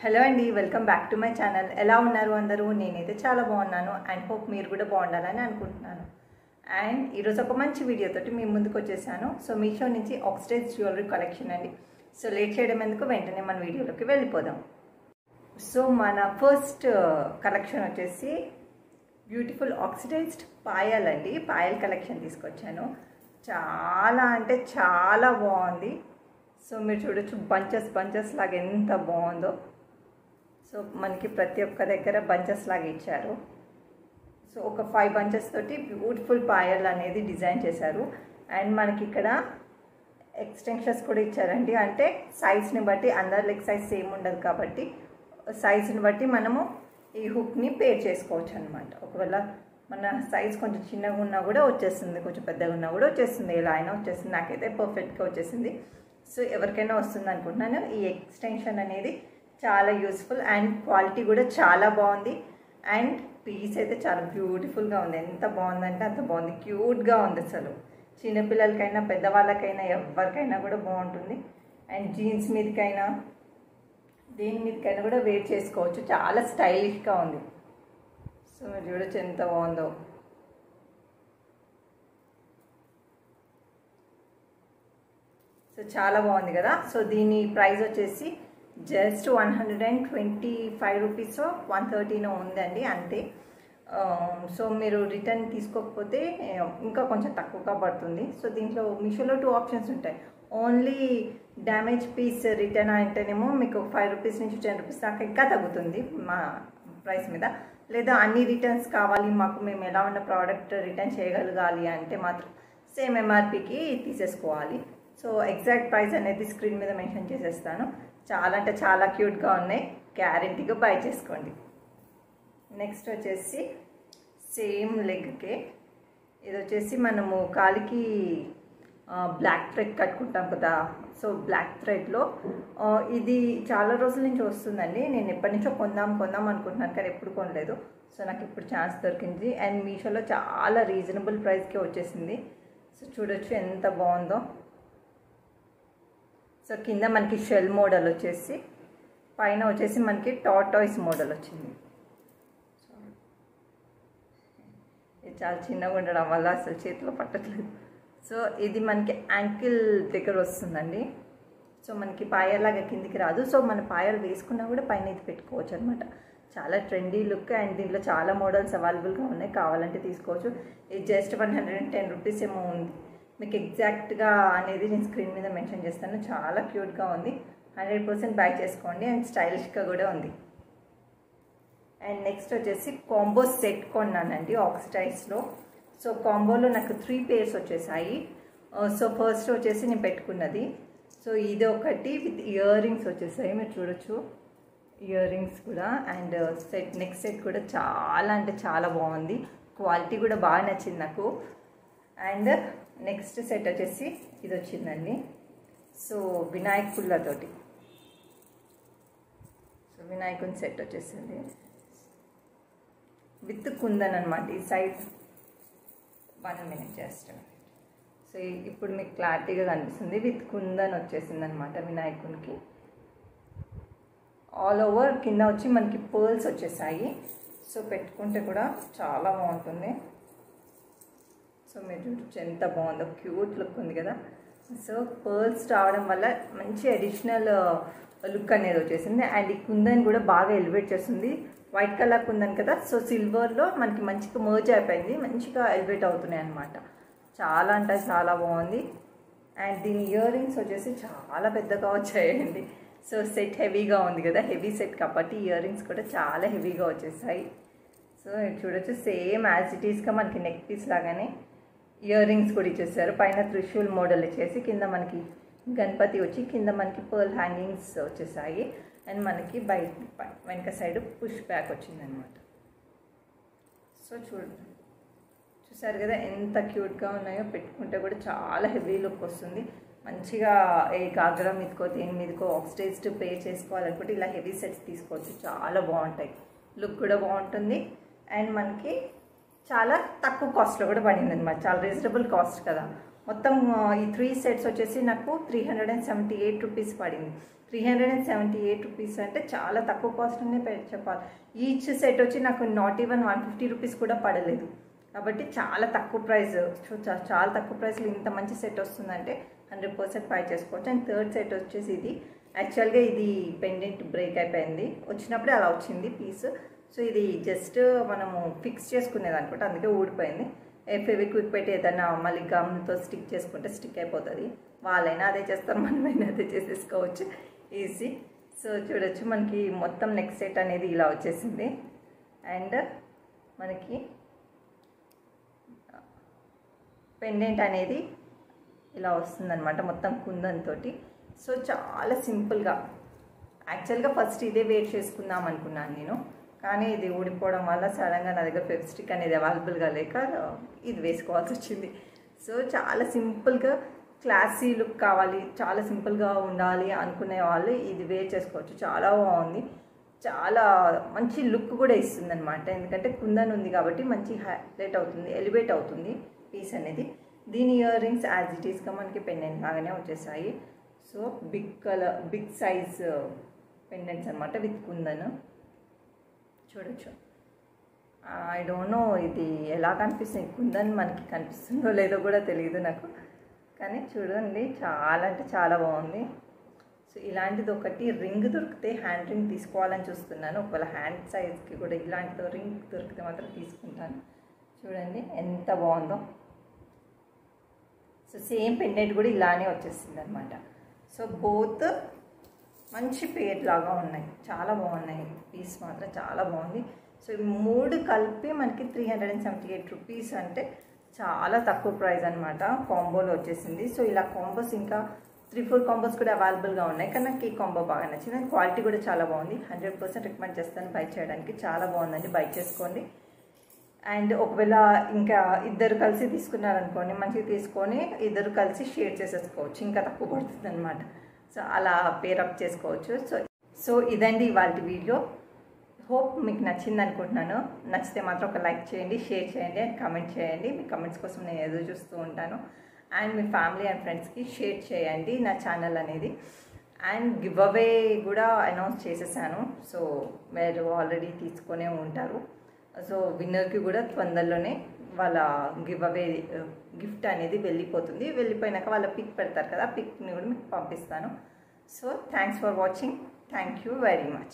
Hello అండి, welcome back to my channel. ఎలా ఉన్నారు అందరూ? నేనైతే చాలా బాగున్నాను అండ్ హోప్ మీరు కూడా బాగుండాలని అనుకుంటున్నాను. అండ్ ఈరోజు ఒక మంచి వీడియోతోటి మీ ముందుకు వచ్చేసాను. సో మీషో నుంచి ఆక్సిడైజ్ జ్యువెలరీ కలెక్షన్ అండి. సో లేట్ చేయడం ఎందుకు, వెంటనే మన వీడియోలోకి వెళ్ళిపోదాం. సో మన ఫస్ట్ కలెక్షన్ వచ్చేసి బ్యూటిఫుల్ ఆక్సిడైజ్డ్ పాయల్ అండి. పాయల్ కలెక్షన్ తీసుకొచ్చాను. చాలా అంటే చాలా బాగుంది. సో మీరు చూడొచ్చు, బంచెస్ లాగా ఎంత బాగుందో. సో మనకి ప్రతి ఒక్క దగ్గర బంచెస్ లాగా ఇచ్చారు. సో ఒక 5 బంచెస్ తోటి బ్యూటిఫుల్ పాయల్ అనేది డిజైన్ చేశారు. అండ్ మనకి ఇక్కడ ఎక్స్టెన్షన్స్ కూడా ఇచ్చారండి. అంటే సైజ్ని బట్టి అందరి లెగ్ సైజ్ సేమ్ ఉండదు కాబట్టి సైజ్ని బట్టి మనము ఈ హుక్ని పేర్ చేసుకోవచ్చు అనమాట. ఒకవేళ మన సైజ్ కొంచెం చిన్నగా ఉన్నా కూడా వచ్చేస్తుంది, కొంచెం పెద్దగా ఉన్నా కూడా వచ్చేస్తుంది, ఎలా అయినా వచ్చేస్తుంది. నాకైతే పర్ఫెక్ట్గా వచ్చేసింది. సో ఎవరికైనా వస్తుంది అనుకుంటున్నాను. ఈ ఎక్స్టెన్షన్ అనేది చాలా యూస్ఫుల్ అండ్ క్వాలిటీ కూడా చాలా బాగుంది. అండ్ పీస్ అయితే చాలా బ్యూటిఫుల్గా ఉంది. ఎంత బాగుందంటే అంత బాగుంది, క్యూట్గా ఉంది. అసలు చిన్నపిల్లలకైనా పెద్దవాళ్ళకైనా ఎవరికైనా కూడా బాగుంటుంది. అండ్ జీన్స్ మీదకైనా దేని మీదకైనా కూడా వేర్ చేసుకోవచ్చు. చాలా స్టైలిష్గా ఉంది. సో మీరు చూడొచ్చు ఎంత బాగుందో. సో చాలా బాగుంది కదా. సో దీని ప్రైస్ వచ్చేసి జస్ట్ 125 రూపీస్ 130 ఉందండి, అంతే. సో మీరు రిటర్న్ తీసుకోకపోతే ఇంకా కొంచెం తక్కువగా పడుతుంది. సో దీంట్లో మీషోలో 2 ఆప్షన్స్ ఉంటాయి. ఓన్లీ డ్యామేజ్ పీస్ రిటర్న్ అంటేనేమో మీకు 5 రూపీస్ నుంచి 10 రూపీస్ దాకా ఇంకా తగ్గుతుంది మా ప్రైస్ మీద. లేదా అన్ని రిటర్న్స్ కావాలి మాకు, మేము ఎలా ఉన్న ప్రోడక్ట్ రిటర్న్ చేయగలగాలి అంటే మాత్రం సేమ్ ఎంఆర్పికి తీసేసుకోవాలి. సో ఎగ్జాక్ట్ ప్రైస్ అనేది స్క్రీన్ మీద మెన్షన్ చేసేస్తాను. చాలా అంటే చాలా క్యూట్గా ఉన్నాయి, గ్యారెంటీగా బై చేసుకోండి. నెక్స్ట్ వచ్చేసి సేమ్ లెగ్కే, ఇది వచ్చేసి మనము కాలికి బ్లాక్ థ్రెడ్ కట్టుకుంటాం కదా. సో బ్లాక్ థ్రెడ్లో ఇది చాలా రోజుల నుంచి వస్తుందండి. నేను ఎప్పటి నుంచో కొందాం అనుకుంటున్నాను, కానీ ఎప్పుడు కొనలేదు. సో నాకు ఇప్పుడు ఛాన్స్ దొరికింది. అండ్ మీషోలో చాలా రీజనబుల్ ప్రైస్కే వచ్చేసింది. సో చూడొచ్చు ఎంత బాగుందో. సో కింద మనకి షెల్ మోడల్ వచ్చేసి, పైన వచ్చేసి మనకి టార్టాయిస్ మోడల్ వచ్చింది. ఇది చాలా చిన్నగా ఉండడం వల్ల అసలు చేతిలో పట్టట్లేదు. సో ఇది మనకి యాంకిల్ దగ్గర వస్తుందండి. సో మనకి పాయలాగా కిందికి రాదు. సో మన పాయలు వేసుకున్నా కూడా పైన ఇది పెట్టుకోవచ్చు అనమాట. చాలా ట్రెండీ లుక్. అండ్ దీంట్లో చాలా మోడల్స్ అవైలబుల్గా ఉన్నాయి, కావాలంటే తీసుకోవచ్చు. ఇది జస్ట్ 110 రూపీస్ ఏమో ఉంది. మీకు ఎగ్జాక్ట్గా అనేది నేను స్క్రీన్ మీద మెన్షన్ చేస్తాను. చాలా క్యూట్గా ఉంది, 100% బై చేసుకోండి. అండ్ స్టైలిష్గా కూడా ఉంది. అండ్ నెక్స్ట్ వచ్చేసి కాంబో సెట్ కొన్నానండి ఆక్సిడైజ్లో. సో కాంబోలో నాకు 3 పేర్స్ వచ్చేసాయి. సో ఫస్ట్ వచ్చేసి నేను పెట్టుకున్నది. సో ఇది ఒకటి విత్ ఇయర్ రింగ్స్ వచ్చేసాయి, మీరు చూడొచ్చు ఇయర్ రింగ్స్ కూడా. అండ్ సెట్ నెక్స్ట్ సెట్ కూడా చాలా అంటే చాలా బాగుంది, క్వాలిటీ కూడా బాగా నచ్చింది నాకు. అండ్ నెక్స్ట్ సెట్ వచ్చేసి ఇది వచ్చిందండి. సో వినాయకులతోటి, సో వినాయకుని సెట్ వచ్చేసింది విత్ కుందన్ అనమాట. ఈ సైడ్ 1 మినిట్ చేస్తాను. సో ఇప్పుడు మీకు క్లారిటీగా కనిపిస్తుంది. విత్ కుందన్ వచ్చేసింది అనమాట వినాయకునికి. ఆల్ ఓవర్ కింద వచ్చి మనకి పర్ల్స్ వచ్చేసాయి. సో పెట్టుకుంటే కూడా చాలా బాగుంటుంది. సో మీరు చూడొచ్చు ఎంత బాగుందో, క్యూట్ లుక్ ఉంది కదా. సో పర్ల్స్ రావడం వల్ల మంచి అడిషనల్ లుక్ అనేది వచ్చేసింది. అండ్ ఈ కుందన్ కూడా బాగా ఎలివేట్ చేస్తుంది. వైట్ కలర్ కుందన్ కదా, సో సిల్వర్లో మనకి మంచిగా మర్జ్ అయిపోయింది, మంచిగా ఎలివేట్ అవుతున్నాయి అనమాట. చాలా అంటే చాలా బాగుంది. అండ్ దీని ఇయర్ రింగ్స్ వచ్చేసి చాలా పెద్దగా వచ్చాయండి. సో సెట్ హెవీగా ఉంది కదా, హెవీ సెట్ కాబట్టి ఇయర్ రింగ్స్ కూడా చాలా హెవీగా వచ్చేసాయి. సో చూడొచ్చు సేమ్ యాజ్ ఇట్ ఈస్గా మనకి నెక్ పీస్ లాగానే ఇయర్ రింగ్స్ కూడా ఇచ్చేసారు. పైన త్రిశూల్ మోడల్ ఇచ్చేసి కింద మనకి గణపతి వచ్చి కింద మనకి పర్ల్ హ్యాంగింగ్స్ వచ్చేసాయి. అండ్ మనకి వెనక సైడ్ పుష్ బ్యాక్ వచ్చిందనమాట. సో చూసారు కదా ఎంత క్యూట్గా ఉన్నాయో. పెట్టుకుంటే కూడా చాలా హెవీ లుక్ వస్తుంది. మంచిగా ఏ గాగ్రా మీదకో దేని మీదకో ఆక్సిడైజ్డ్ పే చేసుకోవాలనుకుంటే ఇలా హెవీ సెట్స్ తీసుకోవచ్చు, చాలా బాగుంటాయి. లుక్ కూడా బాగుంటుంది. అండ్ మనకి చాలా తక్కువ కాస్ట్లో కూడా పడింది అనమాట. చాలా రీజనబుల్ కాస్ట్ కదా. మొత్తం ఈ 3 సెట్స్ వచ్చేసి నాకు 378 రూపీస్ పడింది. 378 రూపీస్ అంటే చాలా తక్కువ కాస్ట్లోనే చెప్పాలి. ఈచ్ సెట్ వచ్చి నాకు నాట్ ఈవెన్ 150 రూపీస్ కూడా పడలేదు. కాబట్టి చాలా తక్కువ ప్రైస్, చాలా తక్కువ ప్రైస్లో ఇంత మంచి సెట్ వస్తుందంటే 100% బై చేసుకోవచ్చు. అండ్ థర్డ్ సెట్ వచ్చేసి ఇది యాక్చువల్గా ఇది పెండెంట్ బ్రేక్ అయిపోయింది, వచ్చినప్పుడే అలా వచ్చింది పీస్. సో ఇది జస్ట్ మనము ఫిక్స్ చేసుకునేది అనుకుంటే, అందుకే ఊడిపోయింది. ఫెవిక్విక్ పెట్టి ఏదైనా మళ్ళీ గమ్తో స్టిక్ చేసుకుంటే స్టిక్ అయిపోతుంది. వాళ్ళైనా అదే చేస్తారు, మనమైనా అదే చేసేసుకోవచ్చు, ఈజీ. సో చూడొచ్చు మనకి మొత్తం నెక్ సెట్ అనేది ఇలా వచ్చేసింది. అండ్ మనకి పెండెంట్ అనేది ఇలా వస్తుందన్నమాట మొత్తం కుందన్తో. సో చాలా సింపుల్గా, యాక్చువల్గా ఫస్ట్ ఇదే వేర్ చేసుకుందాం అనుకున్నాను నేను, కానీ ఇది ఊడిపోవడం వల్ల సడన్గా నా దగ్గర ఫెవిస్టిక్ అనేది అవైలబుల్గా లేక ఇది వేసుకోవాల్సి వచ్చింది. సో చాలా సింపుల్గా క్లాసీ లుక్ కావాలి, చాలా సింపుల్గా ఉండాలి అనుకునే వాళ్ళు ఇది వేర్ చేసుకోవచ్చు. చాలా బాగుంది, చాలా మంచి లుక్ కూడా ఇస్తుంది అనమాట. ఎందుకంటే కుందన్ ఉంది కాబట్టి మంచి హైలైట్ అవుతుంది, ఎలివేట్ అవుతుంది పీస్ అనేది. దీని ఇయర్ రింగ్స్ యాజ్ ఇట్ ఈస్గా మనకి పెండెంట్ లాగానే వచ్చేసాయి. సో బిగ్ సైజ్ పెండెంట్స్ అనమాట విత్ కుందన్. చూడొచ్చు, ఐ డోంట్ నో ఇది ఎలా కనిపిస్తుంది, కుందన్ మనకి కనిపిస్తుందో లేదో కూడా తెలియదు నాకు, కానీ చూడండి చాలా అంటే చాలా బాగుంది. సో ఇలాంటిది ఒకటి రింగ్ దొరికితే హ్యాండ్ రింగ్ తీసుకోవాలని చూస్తున్నాను. ఒకవేళ హ్యాండ్ సైజ్కి కూడా ఇలాంటిదో రింగ్ దొరికితే మాత్రం తీసుకుంటాను. చూడండి ఎంత బాగుందో. సో సేమ్ పెండెంట్ కూడా ఇలానే వచ్చేస్తుంది అనమాట. సో బోత్ మంచి పేర్ లాగా ఉన్నాయి, చాలా బాగున్నాయి. పీస్ మాత్రం చాలా బాగుంది. సో ఈ మూడు కలిపి మనకి 378 రూపీస్ అంటే చాలా తక్కువ ప్రైస్ అనమాట. కాంబోలో వచ్చేసింది. సో ఇలా కాంబోస్ ఇంకా 3-4 కాంబోస్ కూడా అవైలబుల్గా ఉన్నాయి, కానీ నాకు ఈ కాంబో బాగా నచ్చింది. క్వాలిటీ కూడా చాలా బాగుంది. 100% రికమెండ్ చేస్తాను బై చేయడానికి. చాలా బాగుందండి, బై చేసుకోండి. అండ్ ఒకవేళ ఇంకా ఇద్దరు కలిసి తీసుకున్నారనుకోండి, మంచిగా తీసుకొని ఇద్దరు కలిసి షేర్ చేసేసుకోవచ్చు, ఇంకా తక్కువ పడుతుంది అనమాట. సో అలా పేరప్ చేసుకోవచ్చు. సో ఇదండి ఇవాళ వీడియో. హోప్ మీకు నచ్చింది అనుకుంటున్నాను. నచ్చితే మాత్రం ఒక లైక్ చేయండి, షేర్ చేయండి అండ్ కమెంట్ చేయండి. మీ కమెంట్స్ కోసం నేను ఎదురు చూస్తూ ఉంటాను. అండ్ మీ ఫ్యామిలీ అండ్ ఫ్రెండ్స్కి షేర్ చేయండి నా ఛానల్ అనేది. అండ్ గివ్ అవే కూడా అనౌన్స్ చేసేసాను. సో మీరు ఆల్రెడీ తీసుకొనే ఉంటారు. సో విన్నర్కి కూడా తొందరలోనే వాళ్ళ గివ్ అవే గిఫ్ట్ అనేది వెళ్ళిపోతుంది. వెళ్ళిపోయినాక వాళ్ళ పిక్ పెడతారు కదా, పిక్ని కూడా మీకు పంపిస్తాను. So thanks for watching. Thank you very much.